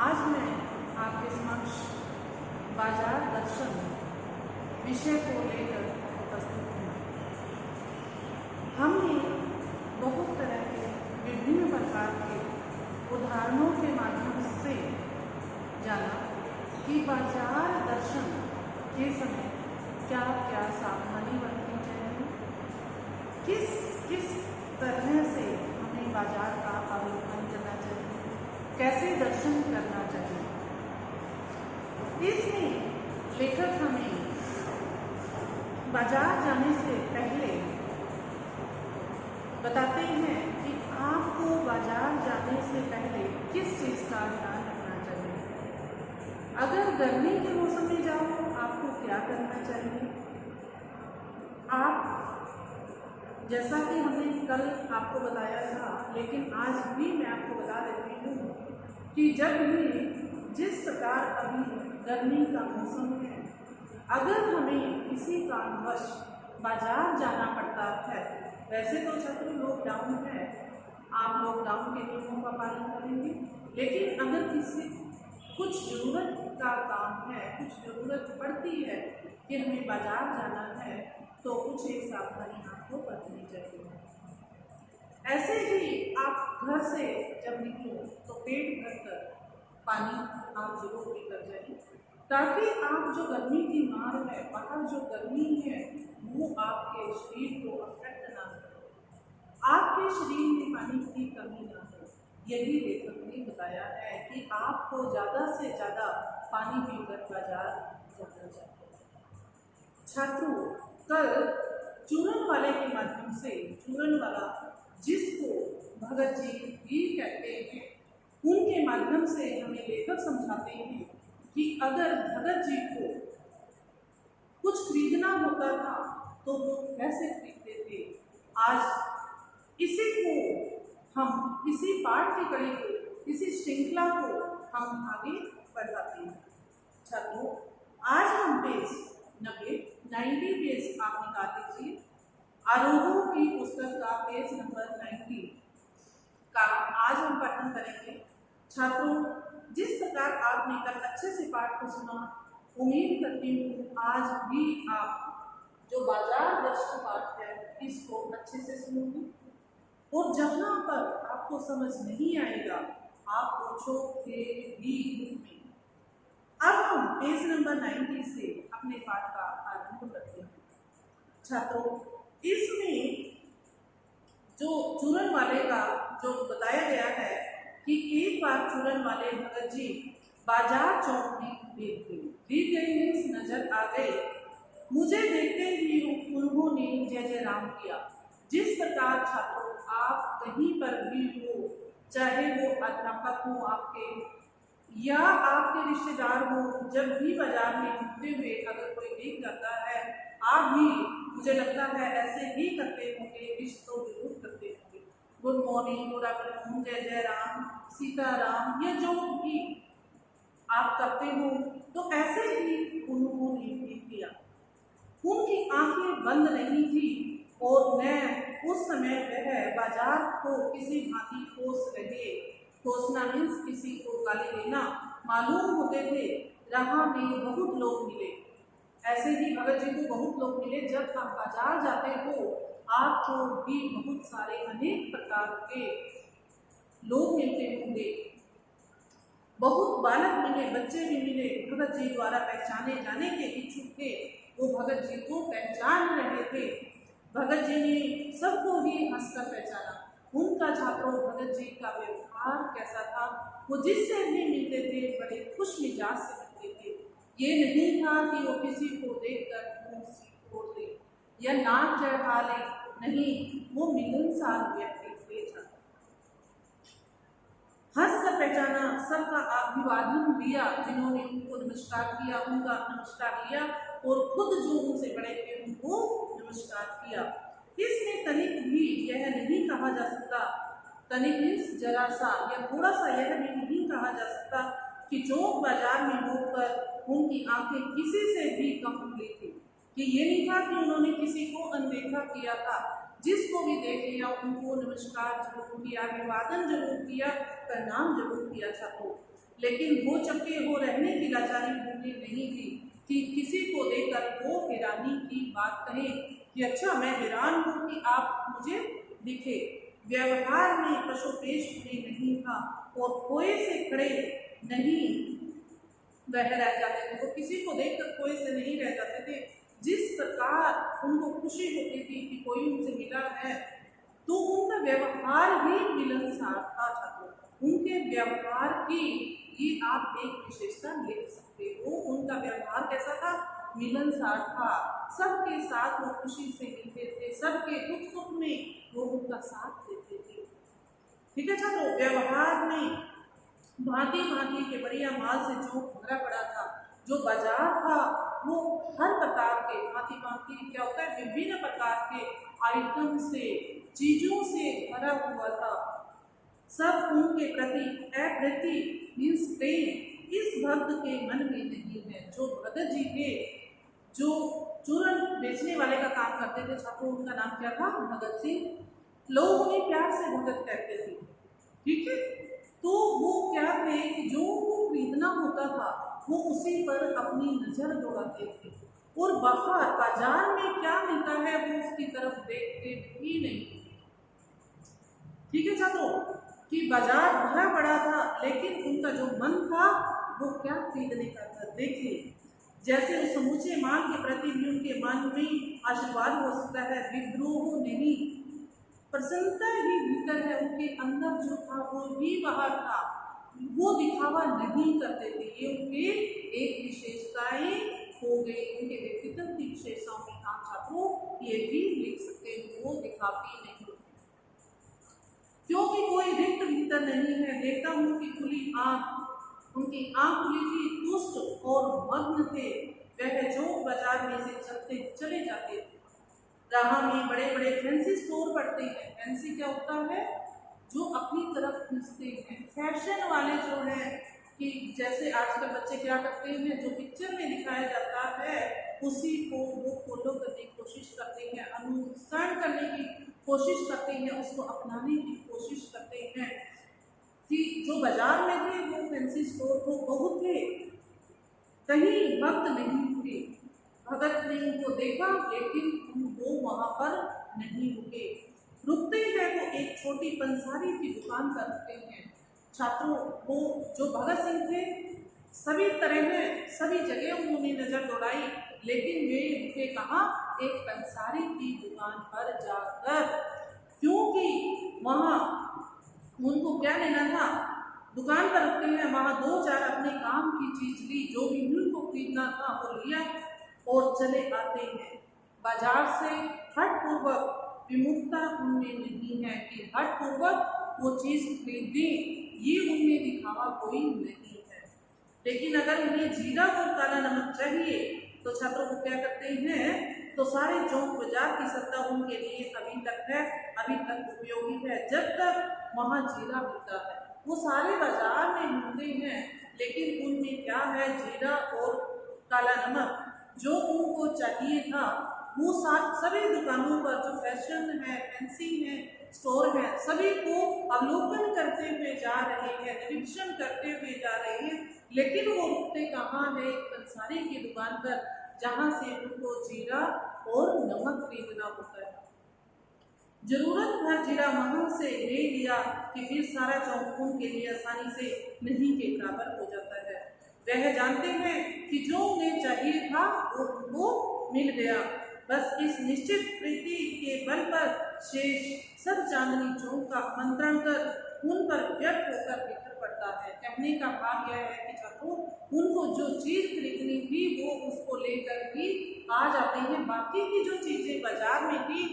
आज मैं आपके समक्ष बाजार दर्शन विषय को लेकर उपस्थित हूँ। हमने बहुत तरह के विभिन्न प्रकार के उदाहरणों के माध्यम से जाना कि बाजार दर्शन के समय क्या क्या सावधानी बरतनी चाहिए, किस किस तरह से हमें बाजार का अवलोकन करना चाहिए, कैसे दर्शन करना चाहिए। इसमें लेखक हमें बाजार जाने से पहले बताते हैं कि आपको बाजार जाने से पहले किस चीज़ का ध्यान रखना चाहिए। अगर गर्मी के मौसम में जाओ आपको क्या करना चाहिए। आप जैसा कि हमने कल आपको बताया था, लेकिन आज भी मैं आपको बता देती हूँ कि जब भी जिस प्रकार अभी गर्मी का मौसम है, अगर हमें किसी कारणवश बाजार जाना पड़ता है, वैसे तो छात्रों लॉकडाउन है, आप लॉकडाउन के नियमों का पालन करेंगे, लेकिन अगर किसी कुछ ज़रूरत का काम है, कुछ ज़रूरत पड़ती है कि हमें बाजार जाना है, तो कुछ एक सावधानी आपको बरतनी चाहिए। ऐसे ही आप घर से जब निकलो तो पेट भरकर पानी आप जरूर पीकर जाइए, ताकि आप जो गर्मी की मार है, बाहर जो गर्मी है, वो आपके शरीर को अफेक्ट ना करे, आपके शरीर में पानी की कमी ना हो। यही लेखक ने बताया है कि आपको ज़्यादा से ज़्यादा पानी पीकर बाजार जाना चाहिए। छात्रों, कल चूरन वाले के माध्यम से, चूरन वाला जिसको भगत जी भी कहते हैं, उनके माध्यम से हमें लेखक समझाते हैं कि अगर भगत जी को कुछ खरीदना होता था तो वो कैसे खरीदते थे। आज इसी को हम, इसी पाठ की कड़ी को, इसी श्रृंखला को हम आगे बढ़ाते हैं। छात्रों, आज हम पेज 90 पेज आप निकाल लीजिए। आरोहों की पुस्तक का पेज नंबर 90 का आज हम पठन करेंगे। छात्रों, जिस प्रकार आपने कल अच्छे से पाठ को सुना, उम्मीद करती हूँ आज भी आप जो बाजार दर्शन पाठ है इसको अच्छे से सुनोगे, और जहाँ पर आपको समझ नहीं आएगा आप पूछोगे भी ग्रुप में। अब हम पेज नंबर 90 से अपने पाठ का आरंभ करते हैं। छात्रों, इसमें जो चूरन वाले का जो बताया गया है कि एक बार चूरन वाले भगत जी बाजार चौक में दिख गई नजर आ गए। मुझे देखते ही उन्होंने जय जय राम किया। जिस प्रकार छात्रों आप कहीं पर भी हो, चाहे वो अध्यापक हो आपके या आपके रिश्तेदार हो, जब भी बाजार में घूमते हुए अगर कोई देख जाता है, आप भी मुझे लगता है ऐसे ही करते होंगे, विश तो जरूर करते होंगे। गुड मॉर्निंग, गुड आफ्टरनून, जय जय राम, सीताराम, ये जो भी आप करते हो, तो ऐसे ही उन्होंने भी किया। उनकी आंखें बंद नहीं थी और मैं उस समय वह बाजार को किसी भांति कोस रहे। कोसना मीन्स किसी को गाली देना। मालूम होते थे राह में बहुत लोग मिले। ऐसे ही भगत जी को बहुत लोग मिले। जब आप बाजार जाते हो आपको भी बहुत सारे अनेक प्रकार के लोग मिलते होंगे। बहुत बालक मिले, बच्चे भी मिले, भगत जी द्वारा पहचाने जाने के इच्छुक थे। वो भगत जी को पहचान रहे थे। भगत जी ने सबको ही हंसकर पहचाना। उनका छात्रों भगत जी का व्यवहार कैसा था, वो जिससे भी मिलते थे बड़े खुश मिजाज से मिलते थे। ये नहीं था कि वो किसी को देखकर मुंह खोल दे या नाक चढ़ा ले, नहीं, वो मिलनसार व्यक्ति थे। हंसकर पहचाना, सबका अभिवादन दिया, जिन्होंने उनको नमस्कार किया उनका नमस्कार लिया, और खुद जो उनसे बड़े थे उनको नमस्कार किया। इसमें तनिक भी यह नहीं कहा जा सकता, तनिक मीन्स जरा सा या थोड़ा सा, यह भी नहीं कहा जा सकता कि चौक बाजार में होकर उनकी आंखें किसी से भी कम खुली थी। कि ये नहीं था कि उन्होंने किसी को अनदेखा किया था, जिसको भी देख लिया उनको नमस्कार जरूर किया, अभिवादन जरूर किया, प्रणाम जरूर किया। छात्रों, लेकिन वो चपटे हो रहने की लाचारी उन्हें नहीं थी कि किसी को देखकर वो हैरानी की बात कहे कि अच्छा मैं हैरान हूँ कि आप मुझे दिखे। व्यवहार में पशुपेश में नहीं था और खोए से खड़े नहीं वह रह जाते थे। वो किसी को देखकर खोए से नहीं रह जाते थे। जिस प्रकार उनको खुशी होती थी कि कोई उनसे मिला है, तो उनका व्यवहार ही मिलनसार था। छात्रों, उनके व्यवहार की ये आप एक विशेषता लिख सकते हो। उनका व्यवहार कैसा था? मिलनसार था। सबके साथ वो खुशी से मिलते थे, सबके दुख सुख में वो उनका साथ देते थे। ठीक है छात्रों, व्यवहार में भांति भांति के बढ़िया माल से जो भरा पड़ा था, जो बाजार था वो हर प्रकार के भांति भांति क्या होता है, विभिन्न प्रकार के आइटम से, चीजों से भरा हुआ था। सब उनके प्रति अप्रति मीन्स प्रेम इस भक्त के मन में नहीं है। जो भगत जी के जो चूरन बेचने वाले का काम करते थे छात्रों, उनका नाम क्या था? भगत सिंह। लोग उन्हें प्यार से भगत कहते थे। ठीक है, तो वो क्या थे कि जो वो खरीदना होता था वो उसी पर अपनी नजर दौड़ाते थे और बाहर बाजार में क्या मिलता है वो उसकी तरफ देखते भी नहीं। ठीक है छात्रों, कि बाजार भरा पड़ा था लेकिन उनका जो मन था वो क्या खरीदने का था। देखिए, जैसे उस समूचे माल के प्रति भी उनके मन में आशीर्वाद हो सकता है, विद्रोह नहीं, प्रसन्नता ही भीतर है। उनके अंदर जो था वो भी बाहर था, वो दिखावा नहीं करते थे। ये उनके एक विशेषताएं हो गई, उनके व्यक्तित्व की विशेषताओं में काम छात्रों ये भी लिख सकते हैं, वो दिखाती नहीं। क्योंकि कोई रिक्त भीतर नहीं है, देखता हूँ कि खुली आंख, उनकी आंख खुली थी, तुष्ट और मग्न थे। वह जो बाजार में से चले जाते थे। राह में बड़े बड़े फैंसी स्टोर पड़ते हैं। फैंसी क्या होता है? जो अपनी तरफ खींचते हैं। फैशन वाले जो है कि जैसे आजकल बच्चे क्या करते हैं, जो पिक्चर में दिखाया जाता है उसी को वो फॉलो करने की कोशिश करते हैं, अनुसरण करने की कोशिश करते हैं, उसको अपनाने की कोशिश करते हैं। कि जो बाजार में थे वो फैंसी स्टोर तो बहुत थे, कहीं वक्त नहीं थे। भगत ने उनको देखा लेकिन वो वहां पर नहीं रुकते हैं। वो एक छोटी पंसारी की दुकान पर रुकते हैं। छात्रों, वो जो भगत सिंह थे सभी तरह में सभी जगह उन्होंने नजर दौड़ाई, लेकिन वे रुके कहाँ? एक पंसारी की दुकान पर जाकर, क्योंकि वहां उनको क्या लेना था? दुकान पर रुकते हैं, वहां दो चार अपने काम की चीज ली, जो भी उनको खरीदना था वो लिया और चले आते हैं। बाजार से हठपूर्वक विमुखता उनमें नहीं है कि हठपूर्वक वो चीज खरीदे, ये उनमें दिखावा कोई नहीं है। लेकिन अगर उन्हें जीरा और काला नमक चाहिए तो छात्रों को क्या करते हैं? तो सारे चौक बाजार की सत्ता उनके लिए अभी तक है, अभी तक उपयोगी है, जब तक वहाँ जीरा मिलता है। वो सारे बाजार में घूमते हैं लेकिन उनमें क्या है? जीरा और काला नमक जो उनको चाहिए था वो सभी दुकानों पर जो फैशन है, फैंसी है, स्टोर है, सभी को अवलोकन करते हुए जा रहे हैं, निरीक्षण करते हुए जा रहे हैं, लेकिन वो रुकते कहाँ है? पंसारी की दुकान पर, जहाँ से उनको जीरा और नमक खरीदना होता है। जरूरत भर जीरा वहां से ले लिया कि फिर सारा चौक उनके लिए आसानी से नहीं के बराबर हो जाता है। वह जानते हैं कि जो उन्हें चाहिए था वो मिल गया। बस इस निश्चित प्रीति के बल पर शेष सब चांदनी चौक का आमंत्रण कर उन पर व्यक्त होकर बिखर पड़ता है। कहने का भाव यह है कि छात्रों, उनको जो चीज खरीदनी थी वो उसको लेकर ही आ जाते हैं। बाकी की जो चीजें बाजार में थी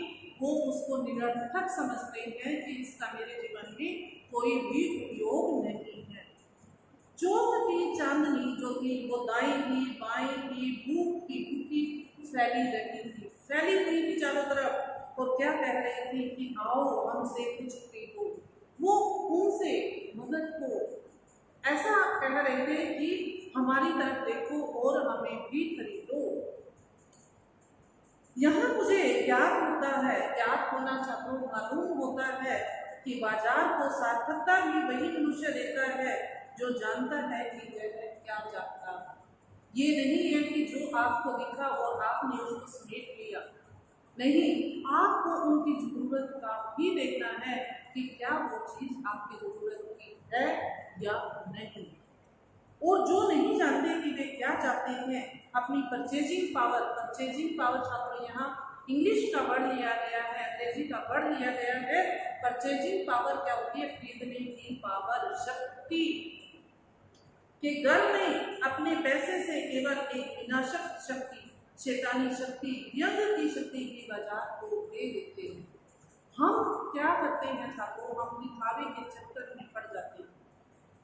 वो उसको निरर्थक समझते हैं कि इसका मेरे जीवन में कोई भी उपयोग नहीं है। चौक की चांदनी जो थी वो दाएं की बाएं की भूख की भूखी फैली रही थी, फैली हुई थी चारों तरफ, और क्या कह रही थी कि आओ हमसे कुछ खरीदो। वो उनसे मदद को ऐसा कह रहे थे कि हमारी तरफ देखो और हमें भी खरीदो। यहाँ मुझे याद होता है, याद होना छात्रों मालूम होता है कि बाजार को सार्थकता भी वही मनुष्य देता है जो जानता है कि वह क्या चाहता है। ये नहीं है कि जो आपको दिखा और आपने उसको समेट लिया। नहीं, आपको उनकी जरूरत का भी देखना है कि क्या वो चीज आपकी जरूरत की है या नहीं। और जो नहीं जानते कि वे क्या चाहते हैं, अपनी परचेजिंग पावर छात्रों यहाँ इंग्लिश का वर्ड लिया गया है, अंग्रेजी का वर्ड लिया गया है। परचेजिंग पावर क्या होती है? खरीदने की पावर, शक्ति। कि घर में अपने पैसे से केवल एक विनाशक शक्ति, शैतानी शक्ति, व्यंग की शक्ति की बाजार को दे देते हैं। हम क्या करते हैं छात्रों? हम दिखावे के चक्कर में पड़ जाते हैं।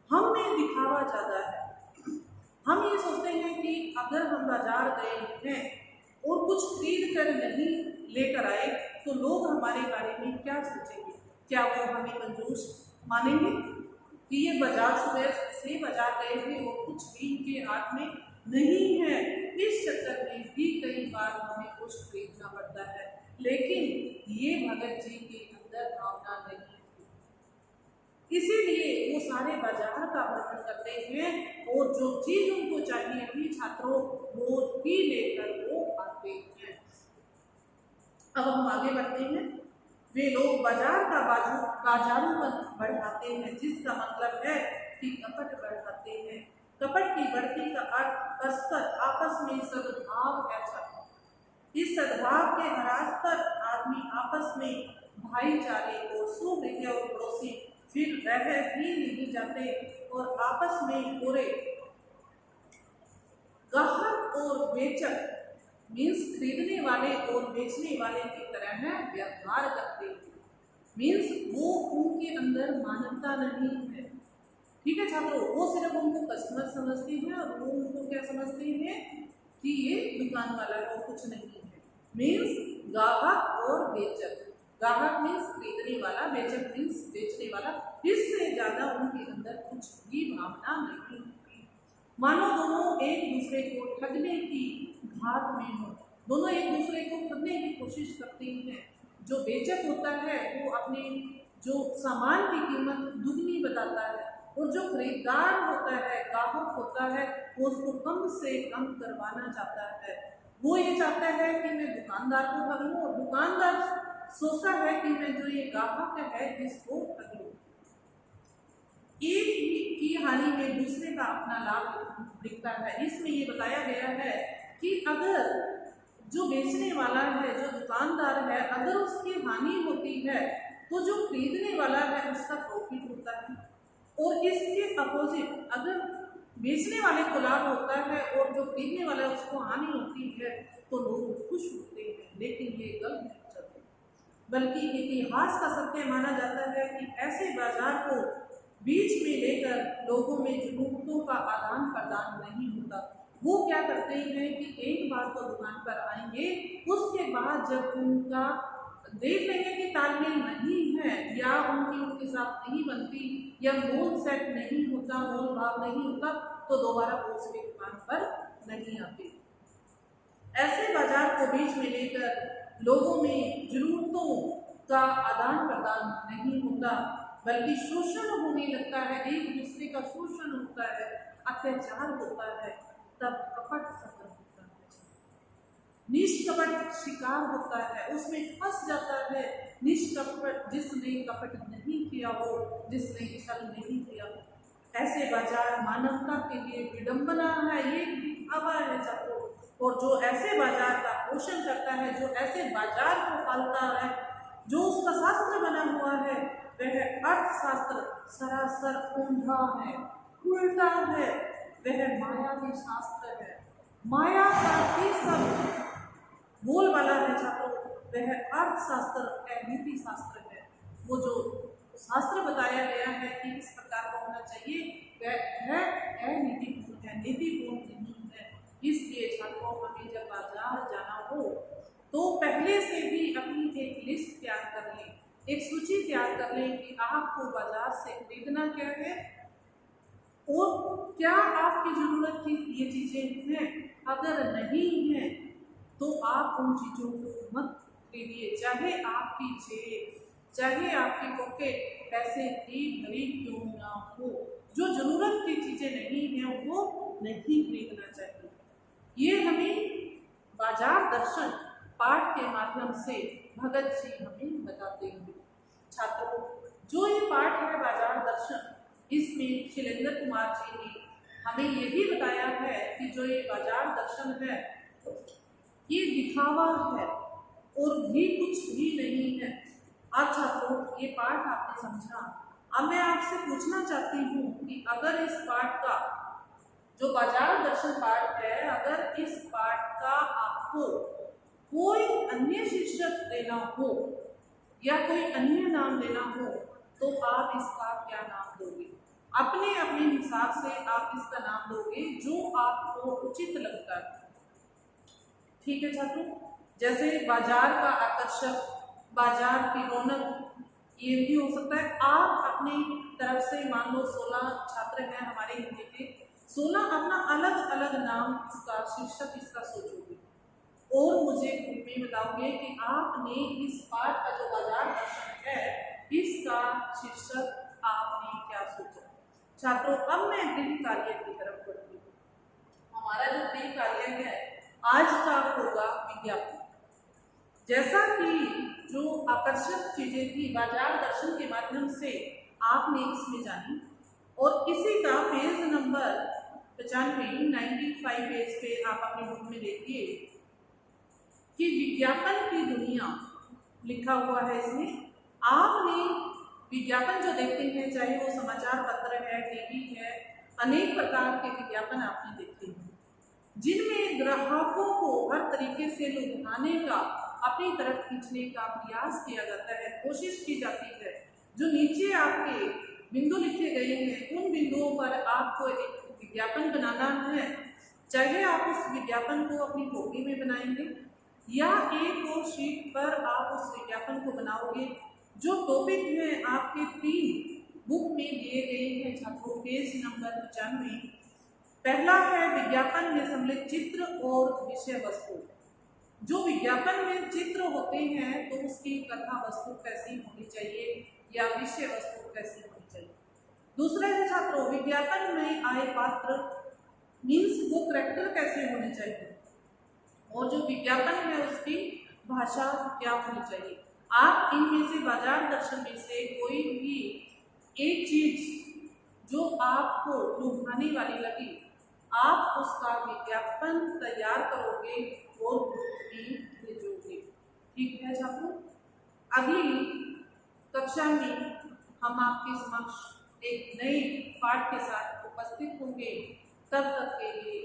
हम में दिखावा ज्यादा है। हम ये सोचते हैं कि अगर हम बाजार गए हैं और कुछ खरीद कर नहीं लेकर आए तो लोग हमारे बारे में क्या सोचेंगे? क्या वो हमें कंजूस मानेंगे कि ये बाजार सुबह से बाजार गए थे और कुछ भी इनके हाथ में नहीं है? इस चक्कर में भी कई बार हमें कुछ खरीदना पड़ता है, लेकिन ये भगत जी के अंदर भावना नहीं थी। इसीलिए वो सारे बाजार का भ्रमण करते हैं और जो चीज उनको चाहिए भी छात्रों वो ही लेकर वो आते हैं। अब हम आगे बढ़ते हैं। वे लोग बाजार का बाजारूपन बढ़ाते हैं, जिसका मतलब है कि कपट बढ़ाते हैं। कपट की बढ़ती का अर्थ परस्पर आपस में सद्भाव है छात्रों। इस सद्भाव के ह्रास पर आदमी आपस में भाईचारे और सुहृदय और पड़ोसी फिर रह ही नहीं जाते और आपस में पूरे ग्राहक और बेचक मीन्स खरीदने वाले और बेचने वाले की तरह व्यवहार करते हैं। मीन्स वो उनके अंदर मानवता नहीं है। ठीक है छात्रों, वो सिर्फ उनको कस्टमर समझते हैं और वो उनको क्या समझते हैं कि ये दुकान वाला है और कुछ नहीं है। मीन्स ग्राहक और बेचक, ग्राहक मीन्स खरीदने वाला, बेचक मीन्स बेचने वाला। इससे ज्यादा उनके अंदर कुछ भी भावना नहीं होती। मानो दोनों एक दूसरे को ठगने की घात में हो, दोनों एक दूसरे को ठगने की कोशिश करते हैं। जो बेचक होता है वो अपने जो सामान की कीमत दुगनी बताता है और जो खरीदार होता है, ग्राहक होता है, वो उसको कम से कम करवाना चाहता है। वो ये चाहता है कि मैं दुकानदार को ठग लूं और दुकानदार सोचता है कि मैं जो ये ग्राहक है इसको ठग लूं। एक की हानि में दूसरे का अपना लाभ दिखता है। इसमें ये बताया गया है कि अगर जो बेचने वाला है, जो दुकानदार है, अगर उसकी हानि होती है तो जो खरीदने वाला है उसका प्रॉफिट होता है। और इसके अपोजिट अगर बेचने वाले को लाभ होता है और जो खरीदने वाला है उसको हानि होती है तो लोग खुश होते हैं। लेकिन ये गलत है, बल्कि इतिहास का सत्य माना जाता है कि ऐसे बाजार को बीच में लेकर लोगों में जरूरतों का आदान प्रदान नहीं होता। वो क्या करते हैं कि एक बार तो दुकान पर आएंगे, उसके बाद जब उनका देख लेंगे कि तालमेल नहीं है या उनके साथ नहीं बनती या मोल सेट नहीं होता, मोल भाव नहीं होता, तो दोबारा वो उसकी दुकान पर नहीं आते। ऐसे बाजार को बीच में लेकर लोगों में जरूरतों का आदान प्रदान नहीं होता, बल्कि शोषण होने लगता है, एक दूसरे का शोषण होता है, अत्याचार होता है। तब कपट सफल होता है, निष्कपट शिकार होता है, उसमें फंस जाता है। निष्कपट जिसने कपट नहीं किया हो, जिसने छल नहीं किया हो। ऐसे बाजार मानवता के लिए विडंबना है, ये दिखावा है छात्रों। और जो ऐसे बाजार का पोषण करता है, जो ऐसे बाजार को पालता है, जो उसका शास्त्र बना हुआ है, वह अर्थशास्त्र सरासर ऊंधा है, उल्टा है। वह माया के शास्त्र है, माया का ही सब बोल वाला है छात्रों। वह अर्थशास्त्र नीति शास्त्र है। वो जो शास्त्र बताया गया है कि इस प्रकार का होना चाहिए, वह है अनीतिपूर्ण है, नीतिपूर्ण नहीं है। इसलिए छात्रों हमें जब बाजार जाना हो तो पहले से भी अपनी एक लिस्ट तैयार कर लें, एक सूची तैयार कर लें कि आपको बाजार से खरीदना क्या है और क्या आपकी जरूरत की ये चीजें हैं। अगर नहीं है तो आप उन चीजों को मत खरीदिए, चाहे आपकी जेब, चाहे आपकी पॉकेट पैसे की भरी क्यों ना हो। जो जरूरत की चीजें हैं वो नहीं खरीदना चाहिए। ये हमें बाजार दर्शन पाठ के माध्यम से भगत जी हमें बताते हैं। छात्रों, जो ये पाठ है बाजार दर्शन, इसमें शैलेंद्र कुमार जी ने हमें यही बताया है कि जो ये बाजार दर्शन है ये दिखावा है और भी कुछ भी नहीं है। अब छात्रों, ये पाठ आपने समझा। अब मैं आपसे पूछना चाहती हूँ कि अगर इस पाठ का जो बाजार दर्शन पाठ है, अगर इस पाठ का आपको कोई अन्य शीर्षक देना हो या कोई अन्य नाम देना हो तो आप इसका क्या नाम दोगे? अपने अपने हिसाब से आप इसका नाम दोगे जो आपको उचित लगता है। ठीक है छात्रों, जैसे बाजार का आकर्षक, बाजार की रौनक, ये भी हो सकता है। आप अपनी तरफ से मान लो 16 छात्र हैं हमारे हिंदी के, 16 अपना अलग अलग नाम इसका शीर्षक इसका सोचोगे और मुझे ग्रुप में बताओगे कि आपने इस पाठ का जो बाजार दर्शन है इसका शीर्षक आपने क्या सोचा। छात्रों, अब मैं गृह कार्य की तरफ बढ़ती हूँ। हमारा जो गृह कार्य है आज का होगा विज्ञापन। जैसा कि जो आकर्षक चीजें थी बाजार दर्शन के माध्यम से आपने इसमें जानी, और इसी का पेज नंबर 95 पेज पे आप अपने बुक में देखिए कि विज्ञापन की दुनिया लिखा हुआ है। इसमें आपने विज्ञापन जो देखते हैं, चाहे वो समाचार पत्र है, टीवी है, अनेक प्रकार के विज्ञापन आपने देखे हैं जिनमें ग्राहकों को हर तरीके से लुभाने का, अपनी तरफ खींचने का प्रयास किया जाता है, कोशिश की जाती है। जो नीचे आपके बिंदु लिखे गए हैं उन बिंदुओं पर आपको एक विज्ञापन बनाना है। चाहे आप उस विज्ञापन को अपनी कॉपी में बनाएंगे या A4 शीट पर आप उस विज्ञापन को बनाओगे। जो टॉपिक है आपके 3 बुक में दिए गए हैं छात्रों, पेज नंबर 95। पहला है विज्ञापन में सम्मिलित चित्र और विषय वस्तु। जो विज्ञापन में चित्र होते हैं तो उसकी कथा वस्तु कैसी होनी चाहिए या विषय वस्तु कैसी होनी चाहिए। दूसरा है छात्रों विज्ञापन में आए पात्र मीन्स वो करैक्टर कैसे होने चाहिए, और जो विज्ञापन है उसकी भाषा क्या होनी चाहिए। आप इनमें से बाजार दर्शन में से कोई भी एक चीज जो आपको लुभाने वाली लगी आप उसका विज्ञापन तैयार करोगे और ग्रुप में भेजोगे। ठीक है छात्रों, अगली कक्षा में हम आपके समक्ष एक नए पाठ के साथ उपस्थित होंगे। तब तक के लिए